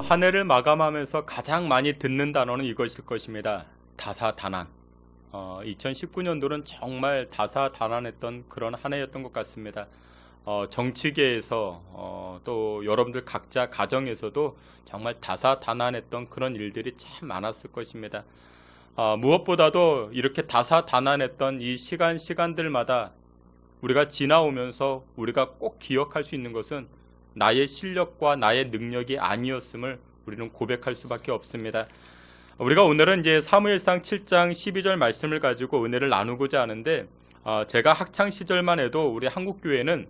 한 해를 마감하면서 가장 많이 듣는 단어는 이것일 것입니다. 다사다난. 2019년도는 정말 다사다난했던 그런 한 해였던 것 같습니다. 정치계에서 또 여러분들 각자 가정에서도 정말 다사다난했던 그런 일들이 참 많았을 것입니다. 무엇보다도 이렇게 다사다난했던 이 시간들마다 우리가 지나오면서 우리가 꼭 기억할 수 있는 것은 나의 실력과 나의 능력이 아니었음을 우리는 고백할 수밖에 없습니다. 우리가 오늘은 이제 사무엘상 7장 12절 말씀을 가지고 은혜를 나누고자 하는데, 제가 학창 시절만 해도 우리 한국 교회는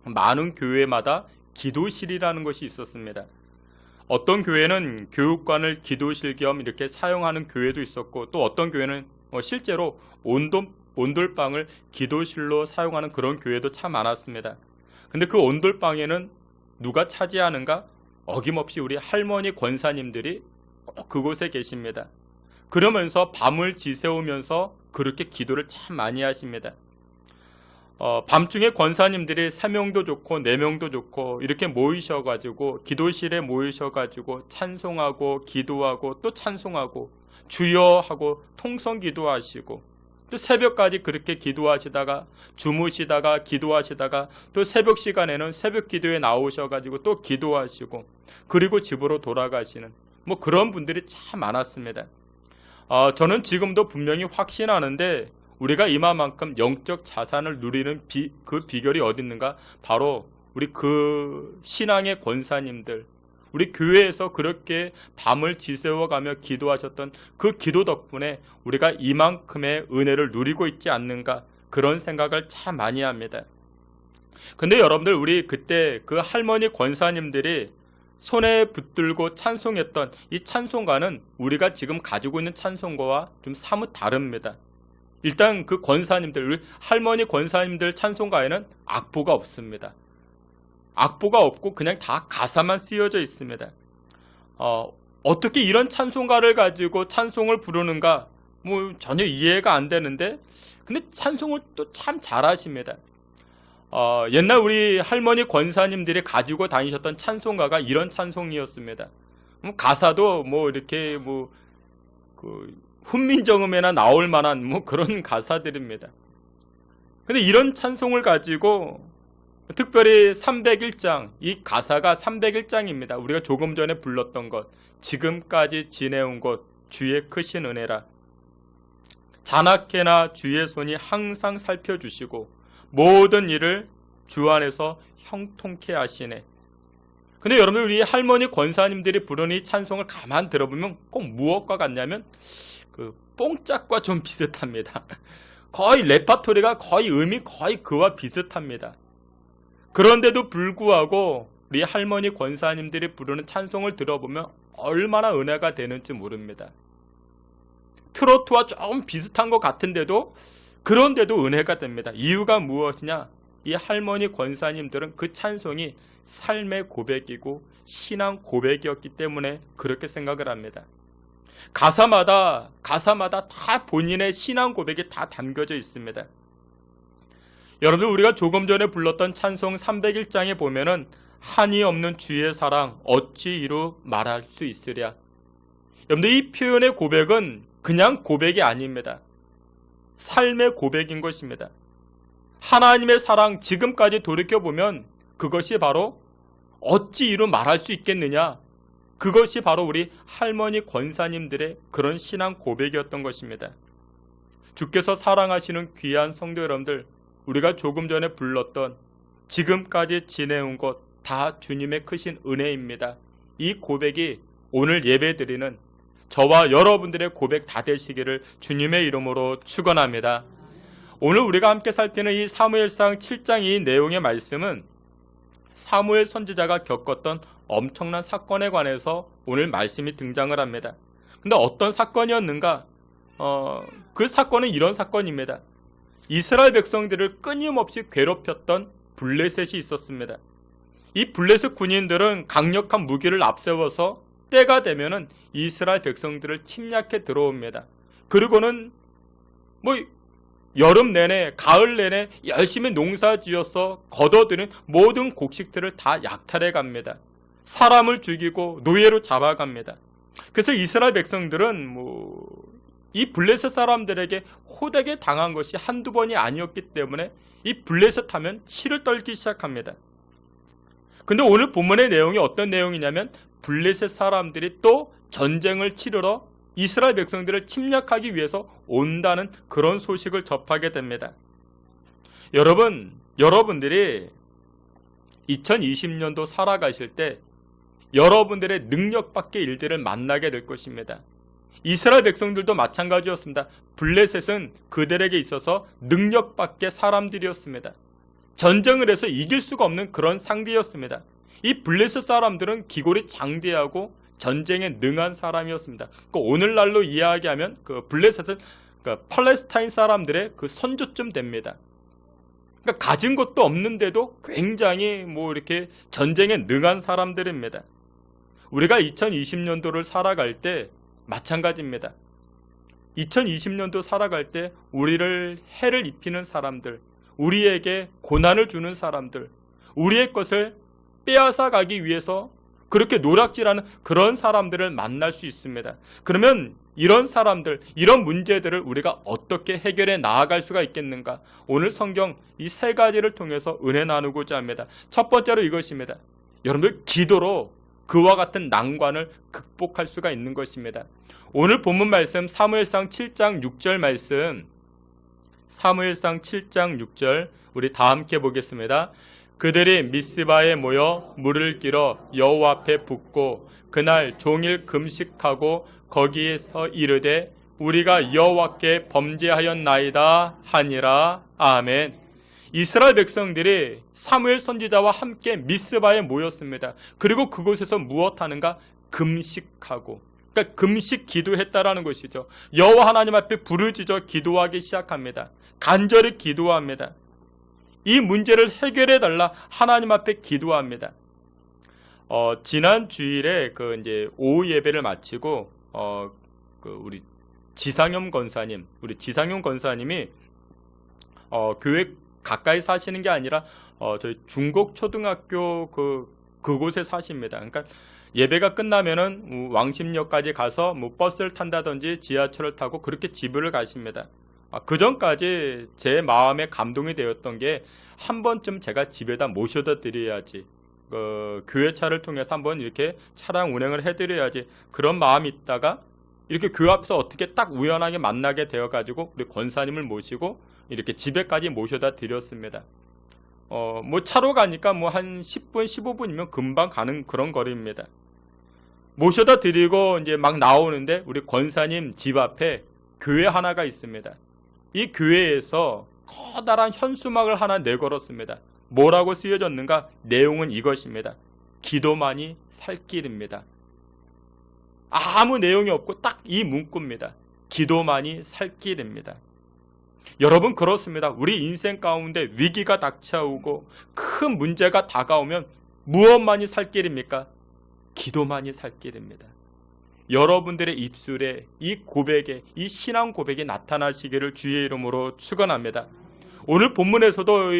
많은 교회마다 기도실이라는 것이 있었습니다. 어떤 교회는 교육관을 기도실 겸 이렇게 사용하는 교회도 있었고, 또 어떤 교회는 실제로 온돌방을 기도실로 사용하는 그런 교회도 참 많았습니다. 근데 그 온돌방에는 누가 차지하는가? 어김없이 우리 할머니 권사님들이 꼭 그곳에 계십니다. 그러면서 밤을 지새우면서 그렇게 기도를 참 많이 하십니다. 밤중에 권사님들이 3명도 좋고 4명도 좋고 이렇게 모이셔가지고 기도실에 모이셔가지고 찬송하고 기도하고 또 찬송하고 주여 하고 통성 기도하시고, 또 새벽까지 그렇게 기도하시다가 주무시다가 기도하시다가 또 새벽 시간에는 새벽 기도에 나오셔가지고 또 기도하시고 그리고 집으로 돌아가시는 그런 분들이 참 많았습니다. 저는 지금도 분명히 확신하는데 우리가 이만큼 영적 자산을 누리는 그 비결이 어디 있는가? 바로 우리 그 신앙의 권사님들, 우리 교회에서 그렇게 밤을 지새워가며 기도하셨던 그 기도 덕분에 우리가 이만큼의 은혜를 누리고 있지 않는가, 그런 생각을 참 많이 합니다. 근데 여러분들, 우리 그때 그 할머니 권사님들이 손에 붙들고 찬송했던 이 찬송가는 우리가 지금 가지고 있는 찬송가와 좀 사뭇 다릅니다. 일단 그 권사님들, 우리 할머니 권사님들 찬송가에는 악보가 없습니다. 악보가 없고 그냥 다 가사만 쓰여져 있습니다. 어떻게 이런 찬송가를 가지고 찬송을 부르는가 전혀 이해가 안 되는데, 근데 찬송을 또 참 잘하십니다. 옛날 우리 할머니 권사님들이 가지고 다니셨던 찬송가가 이런 찬송이었습니다. 가사도 이렇게 그 훈민정음에나 나올 만한 그런 가사들입니다. 근데 이런 찬송을 가지고 특별히 301장, 이 가사가 301장입니다. 우리가 조금 전에 불렀던 것, 지금까지 지내온 것 주의 크신 은혜라. 자나깨나 주의 손이 항상 살펴주시고 모든 일을 주 안에서 형통케 하시네. 근데 여러분들, 우리 할머니 권사님들이 부르는 이 찬송을 가만 들어보면 꼭 무엇과 같냐면 그 뽕짝과 좀 비슷합니다. 거의 레파토리가 거의 음이 거의 그와 비슷합니다. 그런데도 불구하고 우리 할머니 권사님들이 부르는 찬송을 들어보면 얼마나 은혜가 되는지 모릅니다. 트로트와 좀 비슷한 것 같은데도, 그런데도 은혜가 됩니다. 이유가 무엇이냐? 이 할머니 권사님들은 그 찬송이 삶의 고백이고 신앙 고백이었기 때문에 그렇게 생각을 합니다. 가사마다 다 본인의 신앙 고백이 다 담겨져 있습니다. 여러분들, 우리가 조금 전에 불렀던 찬송 301장에 보면은 한이 없는 주의 사랑 어찌 이루 말할 수 있으랴. 여러분들, 이 표현의 고백은 그냥 고백이 아닙니다. 삶의 고백인 것입니다. 하나님의 사랑, 지금까지 돌이켜보면 그것이 바로 어찌 이루 말할 수 있겠느냐, 그것이 바로 우리 할머니 권사님들의 그런 신앙 고백이었던 것입니다. 주께서 사랑하시는 귀한 성도 여러분들, 우리가 조금 전에 불렀던 지금까지 지내온 것 다 주님의 크신 은혜입니다. 이 고백이 오늘 예배드리는 저와 여러분들의 고백 다 되시기를 주님의 이름으로 축원합니다. 오늘 우리가 함께 살피는 이 사무엘상 7장 이 내용의 말씀은 사무엘 선지자가 겪었던 엄청난 사건에 관해서 오늘 말씀이 등장을 합니다. 근데 어떤 사건이었는가? 그 사건은 이런 사건입니다. 이스라엘 백성들을 끊임없이 괴롭혔던 블레셋이 있었습니다. 이 블레셋 군인들은 강력한 무기를 앞세워서 때가 되면은 이스라엘 백성들을 침략해 들어옵니다. 그리고는 여름 내내, 가을 내내 열심히 농사 지어서 거둬들인 모든 곡식들을 다 약탈해 갑니다. 사람을 죽이고 노예로 잡아갑니다. 그래서 이스라엘 백성들은 이 블레셋 사람들에게 호되게 당한 것이 한두 번이 아니었기 때문에 이 블레셋 하면 치를 떨기 시작합니다. 근데 오늘 본문의 내용이 어떤 내용이냐면 블레셋 사람들이 또 전쟁을 치르러 이스라엘 백성들을 침략하기 위해서 온다는 그런 소식을 접하게 됩니다. 여러분들이 2020년도 살아가실 때 여러분들의 능력 밖의 일들을 만나게 될 것입니다. 이스라엘 백성들도 마찬가지였습니다. 블레셋은 그들에게 있어서 능력 밖의 사람들이었습니다. 전쟁을 해서 이길 수가 없는 그런 상대였습니다. 이 블레셋 사람들은 기골이 장대하고 전쟁에 능한 사람이었습니다. 오늘날로 이야기하면 그 블레셋은 팔레스타인 사람들의 그 선조쯤 됩니다. 그러니까 가진 것도 없는데도 굉장히 이렇게 전쟁에 능한 사람들입니다. 우리가 2020년도를 살아갈 때 마찬가지입니다. 2020년도 살아갈 때 우리를 해를 입히는 사람들, 우리에게 고난을 주는 사람들, 우리의 것을 빼앗아 가기 위해서 그렇게 노략질하는 그런 사람들을 만날 수 있습니다. 그러면 이런 사람들, 이런 문제들을 우리가 어떻게 해결해 나아갈 수가 있겠는가? 오늘 성경 이 세 가지를 통해서 은혜 나누고자 합니다. 첫 번째로 이것입니다. 여러분들 기도로 그와 같은 난관을 극복할 수가 있는 것입니다. 오늘 본문 말씀 사무엘상 7장 6절 말씀, 사무엘상 7장 6절 우리 다 함께 보겠습니다. 그들이 미스바에 모여 물을 길어 여호와 앞에 붓고 그날 종일 금식하고 거기에서 이르되 우리가 여호와께 범죄하였나이다 하니라. 아멘. 이스라엘 백성들이 사무엘 선지자와 함께 미스바에 모였습니다. 그리고 그곳에서 무엇하는가? 금식하고, 그러니까 금식 기도했다라는 것이죠. 여호와 하나님 앞에 부르짖어 기도하기 시작합니다. 간절히 기도합니다. 이 문제를 해결해 달라 하나님 앞에 기도합니다. 지난 주일에 이제 오후 예배를 마치고 우리 지상현 권사님이 교회 가까이 사시는 게 아니라 저희 중국 초등학교 그곳에 사십니다. 그러니까 예배가 끝나면은 왕십역까지 가서 버스를 탄다든지 지하철을 타고 그렇게 집을 가십니다. 그 전까지 제 마음에 감동이 되었던 게 한 번쯤 제가 집에다 모셔다 드려야지, 교회차를 통해서 한번 이렇게 차량 운행을 해드려야지, 그런 마음이 있다가 이렇게 교회 앞에서 어떻게 딱 우연하게 만나게 되어가지고 우리 권사님을 모시고 이렇게 집에까지 모셔다 드렸습니다. 차로 가니까 한 10분, 15분이면 금방 가는 그런 거리입니다. 모셔다 드리고 이제 막 나오는데 우리 권사님 집 앞에 교회 하나가 있습니다. 이 교회에서 커다란 현수막을 하나 내걸었습니다. 뭐라고 쓰여졌는가? 내용은 이것입니다. 기도만이 살 길입니다. 아무 내용이 없고 딱 이 문구입니다. 기도만이 살 길입니다. 여러분, 그렇습니다. 우리 인생 가운데 위기가 닥쳐오고 큰 문제가 다가오면 무엇만이 살 길입니까? 기도만이 살 길입니다. 여러분들의 입술에 이 고백에, 이 신앙 고백이 나타나시기를 주의 이름으로 축원합니다. 오늘 본문에서도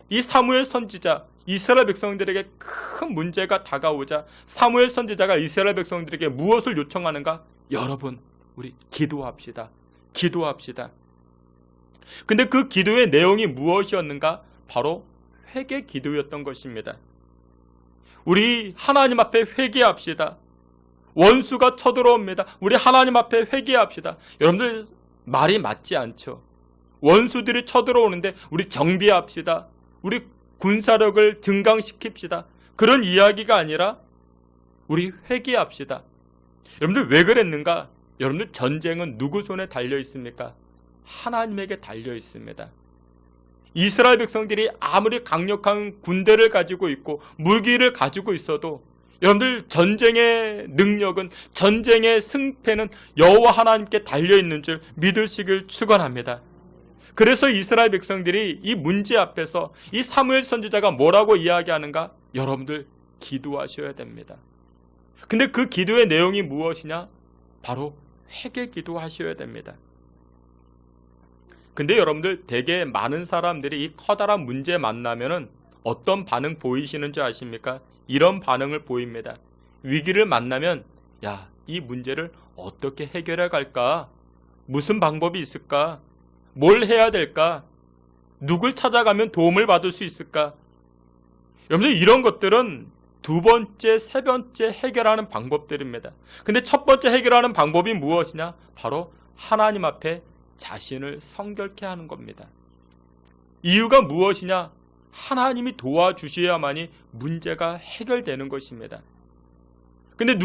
이 사무엘 선지자, 이스라엘 백성들에게 큰 문제가 다가오자 사무엘 선지자가 이스라엘 백성들에게 무엇을 요청하는가? 여러분, 우리 기도합시다. 기도합시다. 근데 그 기도의 내용이 무엇이었는가? 바로 회개 기도였던 것입니다. 우리 하나님 앞에 회개합시다. 원수가 쳐들어옵니다. 우리 하나님 앞에 회개합시다. 여러분들, 말이 맞지 않죠? 원수들이 쳐들어오는데 우리 정비합시다. 우리 군사력을 증강시킵시다. 그런 이야기가 아니라 우리 회개합시다. 여러분들, 왜 그랬는가? 여러분들, 전쟁은 누구 손에 달려 있습니까? 하나님에게 달려 있습니다. 이스라엘 백성들이 아무리 강력한 군대를 가지고 있고 무기를 가지고 있어도 여러분들, 전쟁의 능력은, 전쟁의 승패는 여호와 하나님께 달려있는 줄 믿으시길 축원합니다. 그래서 이스라엘 백성들이 이 문제 앞에서 이 사무엘 선지자가 뭐라고 이야기하는가? 여러분들, 기도하셔야 됩니다. 근데 그 기도의 내용이 무엇이냐? 바로 회개 기도하셔야 됩니다. 근데 여러분들, 되게 많은 사람들이 이 커다란 문제 만나면은 어떤 반응 보이시는 줄 아십니까? 이런 반응을 보입니다. 위기를 만나면 야, 이 문제를 어떻게 해결해 갈까? 무슨 방법이 있을까? 뭘 해야 될까? 누굴 찾아가면 도움을 받을 수 있을까? 여러분들 이런 것들은 두 번째, 세 번째 해결하는 방법들입니다. 근데 첫 번째 해결하는 방법이 무엇이냐? 바로 하나님 앞에 자신을 성결케 하는 겁니다. 이유가 무엇이냐? 하나님이 도와주셔야만이 문제가 해결되는 것입니다. 근데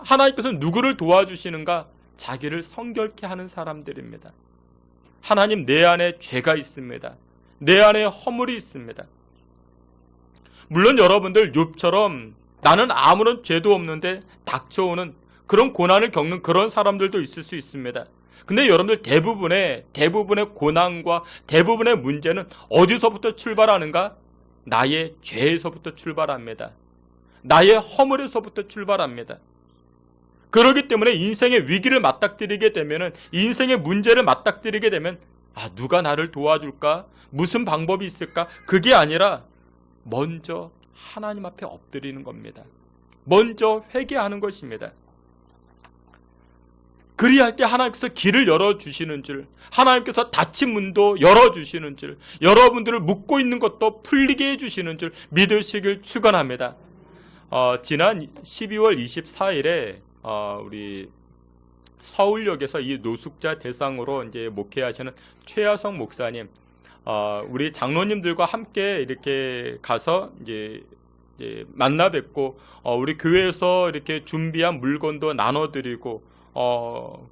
하나님께서 누구를 도와주시는가? 자기를 성결케 하는 사람들입니다. 하나님, 내 안에 죄가 있습니다. 내 안에 허물이 있습니다. 물론 여러분들 욥처럼 나는 아무런 죄도 없는데 닥쳐오는 그런 고난을 겪는 그런 사람들도 있을 수 있습니다. 근데 여러분들 대부분의 고난과 대부분의 문제는 어디서부터 출발하는가? 나의 죄에서부터 출발합니다. 나의 허물에서부터 출발합니다. 그렇기 때문에 인생의 위기를 맞닥뜨리게 되면은, 인생의 문제를 맞닥뜨리게 되면, 누가 나를 도와줄까? 무슨 방법이 있을까? 그게 아니라 먼저 하나님 앞에 엎드리는 겁니다. 먼저 회개하는 것입니다. 그리할 때 하나님께서 길을 열어주시는 줄, 하나님께서 닫힌 문도 열어주시는 줄, 여러분들을 묶고 있는 것도 풀리게 해주시는 줄 믿으시길 축원합니다. 지난 12월 24일에 우리 서울역에서 이 노숙자 대상으로 이제 목회하시는 최하성 목사님, 우리 장로님들과 함께 이렇게 가서 이제 만나 뵙고, 우리 교회에서 이렇게 준비한 물건도 나눠드리고,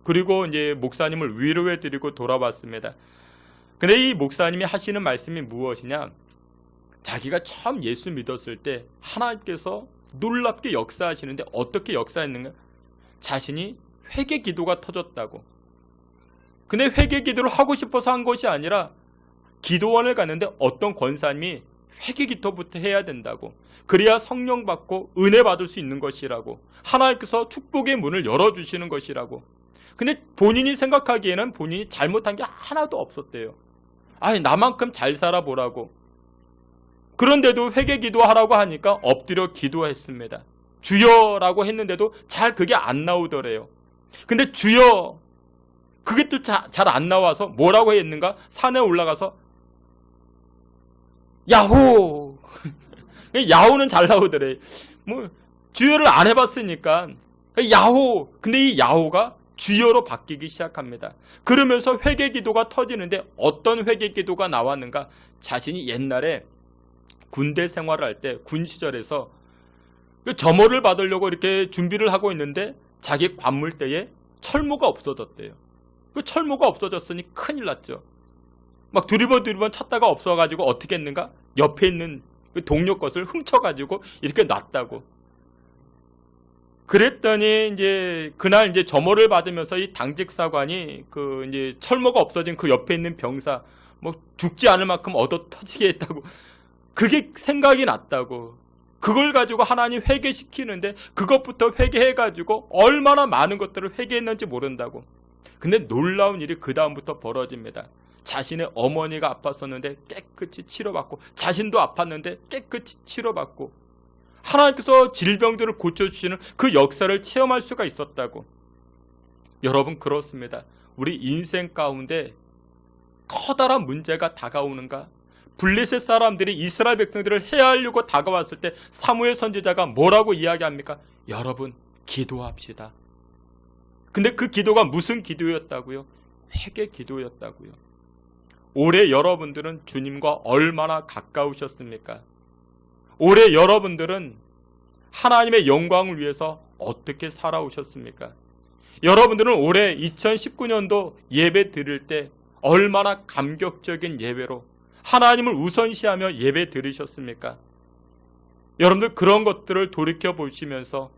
그리고 이제 목사님을 위로해드리고 돌아왔습니다. 근데 이 목사님이 하시는 말씀이 무엇이냐? 자기가 처음 예수 믿었을 때 하나님께서 놀랍게 역사하시는데 어떻게 역사했는가? 자신이 회개 기도가 터졌다고. 근데 회개 기도를 하고 싶어서 한 것이 아니라 기도원을 갔는데 어떤 권사님이 회개 기도부터 해야 된다고. 그래야 성령 받고 은혜 받을 수 있는 것이라고. 하나님께서 축복의 문을 열어주시는 것이라고. 근데 본인이 생각하기에는 본인이 잘못한 게 하나도 없었대요. 나만큼 잘 살아보라고. 그런데도 회개 기도하라고 하니까 엎드려 기도했습니다. 주여라고 했는데도 잘 그게 안 나오더래요. 근데 주여, 그게 또 잘 안 나와서 뭐라고 했는가? 산에 올라가서 야호! 야호는 잘 나오더래. 주여를 안 해봤으니까 야호! 근데 이 야호가 주여로 바뀌기 시작합니다. 그러면서 회개 기도가 터지는데 어떤 회개 기도가 나왔는가? 자신이 옛날에 군대 생활을 할 때, 군 시절에서 점호를 받으려고 이렇게 준비를 하고 있는데 자기 관물대에 철모가 없어졌대요. 그 철모가 없어졌으니 큰일 났죠. 막 두리번 찾다가 없어가지고 어떻게 했는가? 옆에 있는 그 동료 것을 훔쳐가지고 이렇게 놨다고. 그랬더니 이제 그날 이제 점호를 받으면서 이 당직 사관이 그 이제 철모가 없어진 그 옆에 있는 병사 죽지 않을 만큼 얻어 터지게 했다고. 그게 생각이 났다고. 그걸 가지고 하나님 회개시키는데 그것부터 회개해가지고 얼마나 많은 것들을 회개했는지 모른다고. 근데 놀라운 일이 그 다음부터 벌어집니다. 자신의 어머니가 아팠었는데 깨끗이 치료받고, 자신도 아팠는데 깨끗이 치료받고, 하나님께서 질병들을 고쳐주시는 그 역사를 체험할 수가 있었다고. 여러분, 그렇습니다. 우리 인생 가운데 커다란 문제가 다가오는가? 블레셋 사람들이 이스라엘 백성들을 해하려고 다가왔을 때 사무엘 선지자가 뭐라고 이야기합니까? 여러분, 기도합시다. 근데 그 기도가 무슨 기도였다고요? 회개 기도였다고요. 올해 여러분들은 주님과 얼마나 가까우셨습니까? 올해 여러분들은 하나님의 영광을 위해서 어떻게 살아오셨습니까? 여러분들은 올해 2019년도 예배 드릴 때 얼마나 감격적인 예배로 하나님을 우선시하며 예배 드리셨습니까? 여러분들 그런 것들을 돌이켜 보시면서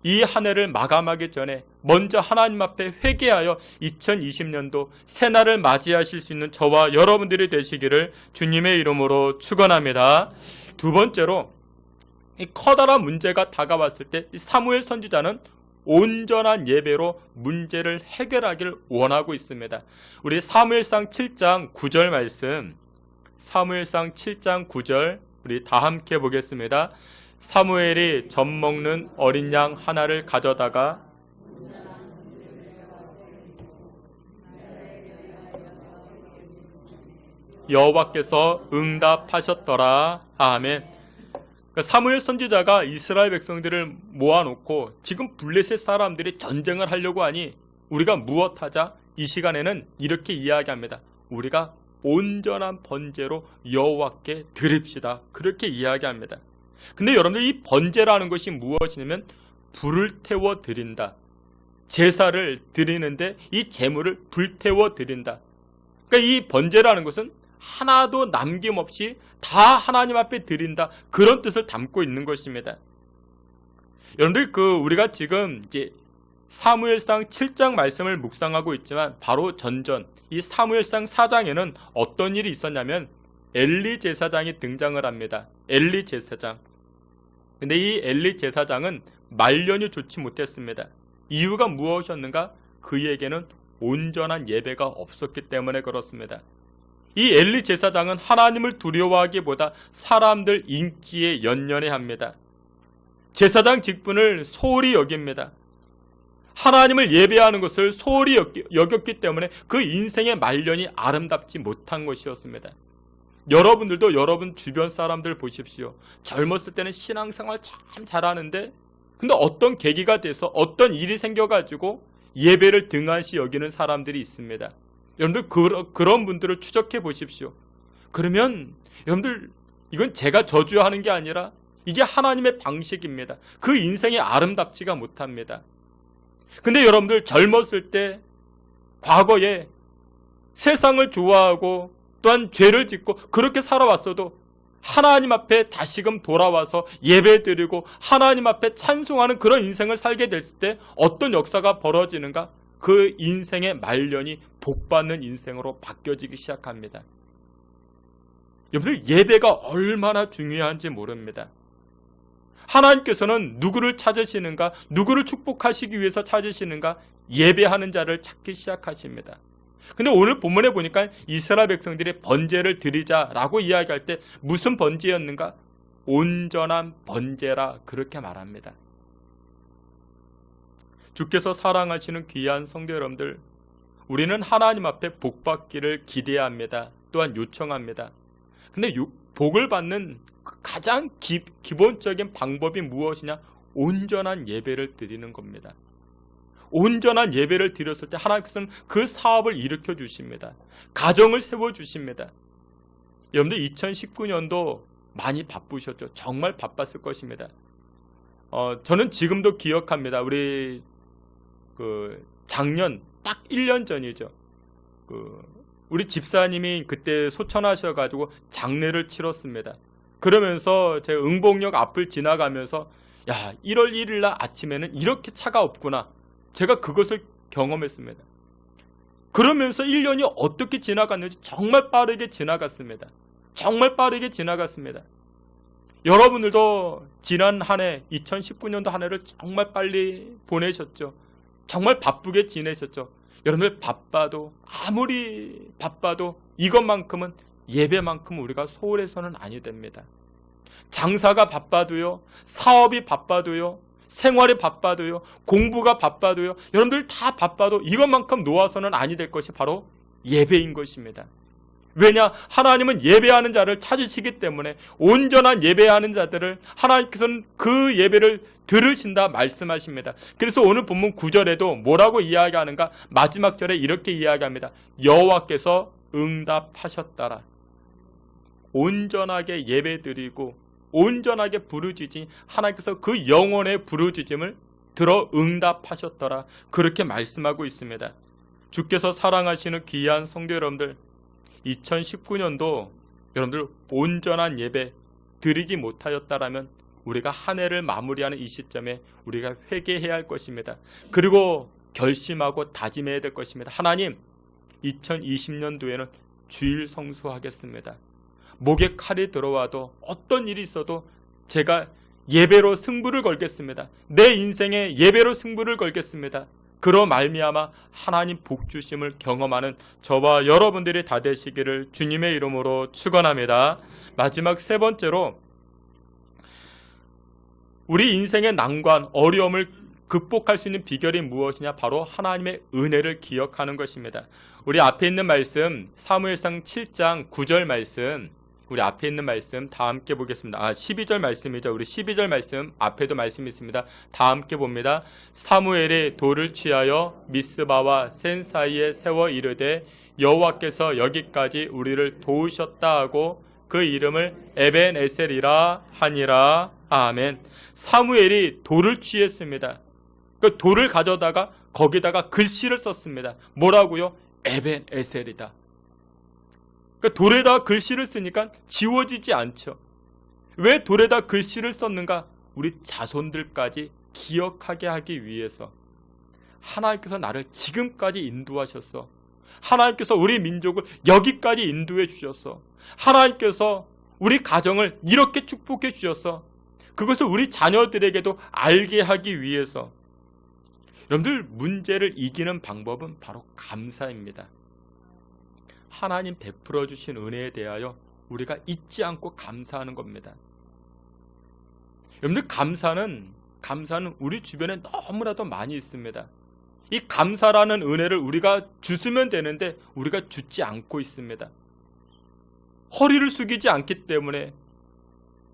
이 한 해를 마감하기 전에 먼저 하나님 앞에 회개하여 2020년도 새날을 맞이하실 수 있는 저와 여러분들이 되시기를 주님의 이름으로 축원합니다. 두 번째로, 이 커다란 문제가 다가왔을 때 사무엘 선지자는 온전한 예배로 문제를 해결하기를 원하고 있습니다. 우리 사무엘상 7장 9절 말씀, 사무엘상 7장 9절 우리 다 함께 보겠습니다. 사무엘이 젖 먹는 어린 양 하나를 가져다가 여호와께서 응답하셨더라. 아멘. 사무엘 선지자가 이스라엘 백성들을 모아놓고 지금 블레셋 사람들이 전쟁을 하려고 하니 우리가 무엇하자? 이 시간에는 이렇게 이야기합니다. 우리가 온전한 번제로 여호와께 드립시다. 그렇게 이야기합니다. 근데 여러분들, 이 번제라는 것이 무엇이냐면 불을 태워 드린다. 제사를 드리는데 이 제물을 불태워 드린다. 그러니까 이 번제라는 것은 하나도 남김없이 다 하나님 앞에 드린다. 그런 뜻을 담고 있는 것입니다. 여러분들, 우리가 지금 이제 사무엘상 7장 말씀을 묵상하고 있지만 바로 전전 이 사무엘상 4장에는 어떤 일이 있었냐면 엘리 제사장이 등장을 합니다. 엘리 제사장. 근데 이 엘리 제사장은 말년이 좋지 못했습니다. 이유가 무엇이었는가? 그에게는 온전한 예배가 없었기 때문에 그렇습니다. 이 엘리 제사장은 하나님을 두려워하기보다 사람들 인기에 연연해합니다. 제사장 직분을 소홀히 여깁니다. 하나님을 예배하는 것을 소홀히 여겼기 때문에 그 인생의 말년이 아름답지 못한 것이었습니다. 여러분들도 여러분 주변 사람들 보십시오. 젊었을 때는 신앙생활 참 잘하는데 근데 어떤 계기가 돼서 어떤 일이 생겨가지고 예배를 등한시 여기는 사람들이 있습니다. 여러분들 그런 분들을 추적해 보십시오. 그러면 여러분들, 이건 제가 저주하는 게 아니라 이게 하나님의 방식입니다. 그 인생이 아름답지가 못합니다. 근데 여러분들 젊었을 때 과거에 세상을 좋아하고 또한 죄를 짓고 그렇게 살아왔어도 하나님 앞에 다시금 돌아와서 예배드리고 하나님 앞에 찬송하는 그런 인생을 살게 됐을 때 어떤 역사가 벌어지는가? 그 인생의 말년이 복받는 인생으로 바뀌어지기 시작합니다. 여러분들, 예배가 얼마나 중요한지 모릅니다. 하나님께서는 누구를 찾으시는가? 누구를 축복하시기 위해서 찾으시는가? 예배하는 자를 찾기 시작하십니다. 근데 오늘 본문에 보니까 이스라엘 백성들이 번제를 드리자라고 이야기할 때 무슨 번제였는가? 온전한 번제라 그렇게 말합니다. 주께서 사랑하시는 귀한 성도 여러분들, 우리는 하나님 앞에 복받기를 기대합니다. 또한 요청합니다. 근데 복을 받는 가장 기본적인 방법이 무엇이냐? 온전한 예배를 드리는 겁니다. 온전한 예배를 드렸을 때 하나님께서는 그 사업을 일으켜 주십니다. 가정을 세워 주십니다. 여러분들 2019년도 많이 바쁘셨죠? 정말 바빴을 것입니다. 저는 지금도 기억합니다. 우리 작년 딱 1년 전이죠. 우리 집사님이 그때 소천하셔가지고 장례를 치렀습니다. 그러면서 제가 응봉역 앞을 지나가면서 1월 1일 날 아침에는 이렇게 차가 없구나. 제가 그것을 경험했습니다. 그러면서 1년이 어떻게 지나갔는지 정말 빠르게 지나갔습니다. 정말 빠르게 지나갔습니다. 여러분들도 지난 한 해 2019년도 한 해를 정말 빨리 보내셨죠. 정말 바쁘게 지내셨죠. 여러분들 바빠도 아무리 바빠도 이것만큼은 예배만큼 우리가 소홀해서는 아니 됩니다. 장사가 바빠도요, 사업이 바빠도요, 생활이 바빠도요, 공부가 바빠도요, 여러분들 다 바빠도 이것만큼 놓아서는 아니 될 것이 바로 예배인 것입니다. 왜냐? 하나님은 예배하는 자를 찾으시기 때문에 온전한 예배하는 자들을 하나님께서는 그 예배를 들으신다 말씀하십니다. 그래서 오늘 본문 9절에도 뭐라고 이야기하는가? 마지막 절에 이렇게 이야기합니다. 여호와께서 응답하셨더라. 온전하게 예배드리고 온전하게 부르짖으니 하나님께서 그 영혼의 부르짖음을 들어 응답하셨더라. 그렇게 말씀하고 있습니다. 주께서 사랑하시는 귀한 성도 여러분들, 2019년도 여러분들 온전한 예배 드리지 못하였다라면 우리가 한 해를 마무리하는 이 시점에 우리가 회개해야 할 것입니다. 그리고 결심하고 다짐해야 될 것입니다. 하나님, 2020년도에는 주일 성수하겠습니다. 목에 칼이 들어와도 어떤 일이 있어도 제가 예배로 승부를 걸겠습니다. 내 인생에 예배로 승부를 걸겠습니다. 그로 말미암아 하나님 복 주심을 경험하는 저와 여러분들이 다 되시기를 주님의 이름으로 축원합니다. 마지막 세 번째로 우리 인생의 난관, 어려움을 극복할 수 있는 비결이 무엇이냐? 바로 하나님의 은혜를 기억하는 것입니다. 우리 앞에 있는 말씀, 사무엘상 7장 9절 말씀, 우리 앞에 있는 말씀 다 함께 보겠습니다. 12절 말씀이죠. 우리 12절 말씀 앞에도 말씀이 있습니다. 다 함께 봅니다. 사무엘이 돌을 취하여 미스바와 센 사이에 세워 이르되 여호와께서 여기까지 우리를 도우셨다 하고 그 이름을 에벤에셀이라 하니라. 아멘. 사무엘이 돌을 취했습니다. 그 돌을 가져다가 거기다가 글씨를 썼습니다. 뭐라고요? 에벤에셀이다. 그러니까 돌에다 글씨를 쓰니까 지워지지 않죠. 왜 돌에다 글씨를 썼는가? 우리 자손들까지 기억하게 하기 위해서. 하나님께서 나를 지금까지 인도하셨어. 하나님께서 우리 민족을 여기까지 인도해 주셨어. 하나님께서 우리 가정을 이렇게 축복해 주셨어. 그것을 우리 자녀들에게도 알게 하기 위해서. 여러분들, 문제를 이기는 방법은 바로 감사입니다. 하나님 베풀어 주신 은혜에 대하여 우리가 잊지 않고 감사하는 겁니다. 여러분들, 감사는 우리 주변에 너무나도 많이 있습니다. 이 감사라는 은혜를 우리가 주시면 되는데 우리가 주지 않고 있습니다. 허리를 숙이지 않기 때문에,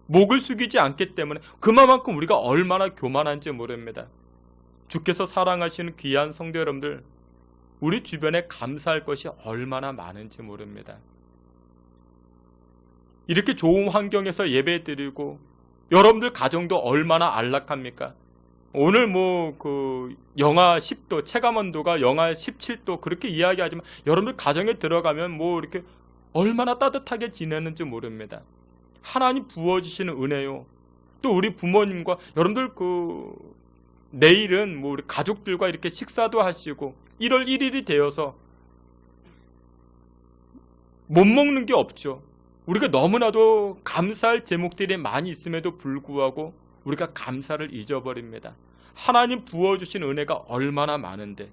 목을 숙이지 않기 때문에 그만큼 우리가 얼마나 교만한지 모릅니다. 주께서 사랑하시는 귀한 성도 여러분들, 우리 주변에 감사할 것이 얼마나 많은지 모릅니다. 이렇게 좋은 환경에서 예배드리고 여러분들 가정도 얼마나 안락합니까? 오늘 영하 10도, 체감온도가 영하 17도 그렇게 이야기하지만 여러분들 가정에 들어가면 이렇게 얼마나 따뜻하게 지내는지 모릅니다. 하나님 부어주시는 은혜요. 또 우리 부모님과 여러분들 내일은 우리 가족들과 이렇게 식사도 하시고 1월 1일이 되어서 못 먹는 게 없죠. 우리가 너무나도 감사할 제목들이 많이 있음에도 불구하고 우리가 감사를 잊어버립니다. 하나님 부어주신 은혜가 얼마나 많은데.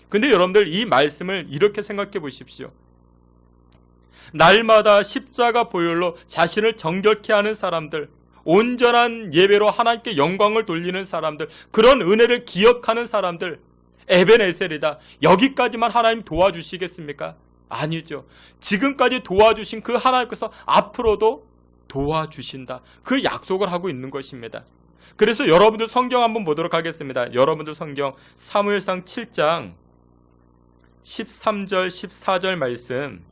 근데 여러분들, 이 말씀을 이렇게 생각해 보십시오. 날마다 십자가 보혈로 자신을 정결케 하는 사람들, 온전한 예배로 하나님께 영광을 돌리는 사람들, 그런 은혜를 기억하는 사람들, 에벤에셀이다. 여기까지만 하나님 도와주시겠습니까? 아니죠. 지금까지 도와주신 그 하나님께서 앞으로도 도와주신다. 그 약속을 하고 있는 것입니다. 그래서 여러분들 성경 한번 보도록 하겠습니다. 여러분들 성경 사무엘상 7장 13절 14절 말씀,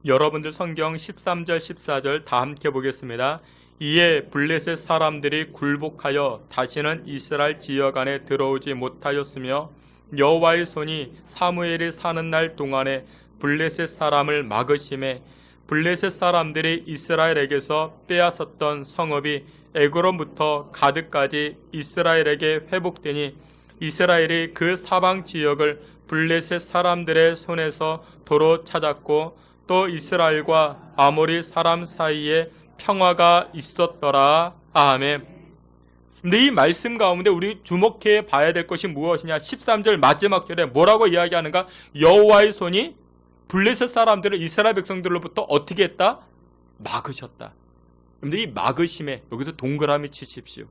여러분들 성경 13절 14절 다 함께 보겠습니다. 이에 블레셋 사람들이 굴복하여 다시는 이스라엘 지역 안에 들어오지 못하였으며 여호와의 손이 사무엘이 사는 날 동안에 블레셋 사람을 막으심에 블레셋 사람들이 이스라엘에게서 빼앗았던 성읍이 에그론부터 가드까지 이스라엘에게 회복되니 이스라엘이 그 사방 지역을 블레셋 사람들의 손에서 도로 찾았고 또 이스라엘과 아모리 사람 사이에 평화가 있었더라. 아멘. 근데 이 말씀 가운데 우리 주목해 봐야 될 것이 무엇이냐? 13절 마지막 절에 뭐라고 이야기하는가? 여호와의 손이 블레셋 사람들을 이스라엘 백성들로부터 어떻게 했다? 막으셨다. 근데 이 막으심에 여기도 동그라미 치십시오.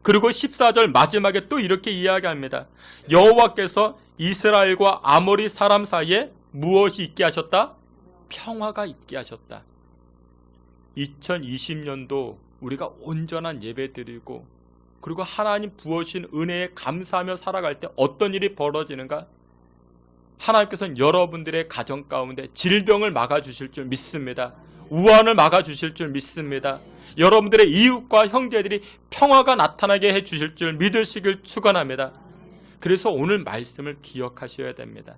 그리고 14절 마지막에 또 이렇게 이야기합니다. 여호와께서 이스라엘과 아모리 사람 사이에 무엇이 있게 하셨다? 평화가 있게 하셨다. 2020년도 우리가 온전한 예배 드리고 그리고 하나님 부어주신 은혜에 감사하며 살아갈 때 어떤 일이 벌어지는가? 하나님께서는 여러분들의 가정 가운데 질병을 막아주실 줄 믿습니다. 우환을 막아주실 줄 믿습니다. 여러분들의 이웃과 형제들이 평화가 나타나게 해주실 줄 믿으시길 축원합니다. 그래서 오늘 말씀을 기억하셔야 됩니다.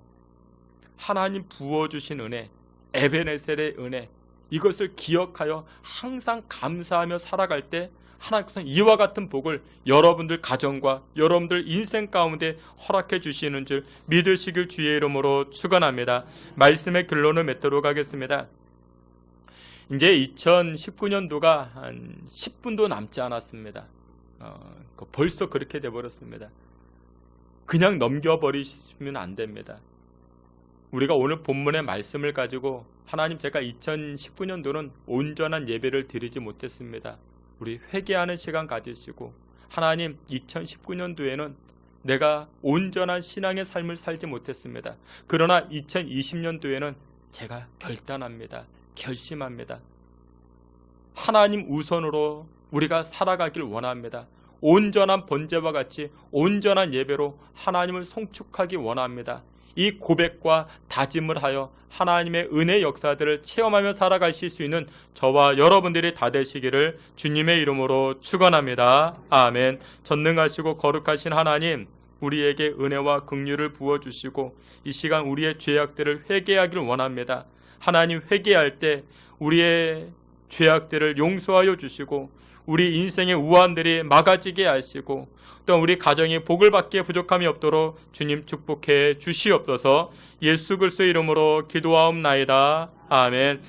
하나님 부어주신 은혜, 에벤에셀의 은혜, 이것을 기억하여 항상 감사하며 살아갈 때 하나님께서는 이와 같은 복을 여러분들 가정과 여러분들 인생 가운데 허락해 주시는 줄 믿으시길 주의 이름으로 축원합니다. 말씀의 결론을 맺도록 하겠습니다. 이제 2019년도가 한 10분도 남지 않았습니다. 벌써 그렇게 돼버렸습니다. 그냥 넘겨버리시면 안 됩니다. 우리가 오늘 본문의 말씀을 가지고 하나님, 제가 2019년도는 온전한 예배를 드리지 못했습니다. 우리 회개하는 시간 가지시고, 하나님 2019년도에는 내가 온전한 신앙의 삶을 살지 못했습니다. 그러나 2020년도에는 제가 결단합니다. 결심합니다. 하나님 우선으로 우리가 살아가길 원합니다. 온전한 번제와 같이 온전한 예배로 하나님을 송축하기 원합니다. 이 고백과 다짐을 하여 하나님의 은혜 역사들을 체험하며 살아가실 수 있는 저와 여러분들이 다 되시기를 주님의 이름으로 축원합니다. 아멘. 전능하시고 거룩하신 하나님, 우리에게 은혜와 긍휼을 부어주시고 이 시간 우리의 죄악들을 회개하길 원합니다. 하나님, 회개할 때 우리의 죄악들을 용서하여 주시고 우리 인생의 우환들이 막아지게 하시고 또 우리 가정이 복을 받기에 부족함이 없도록 주님 축복해 주시옵소서. 예수 그리스도의 이름으로 기도하옵나이다. 아멘.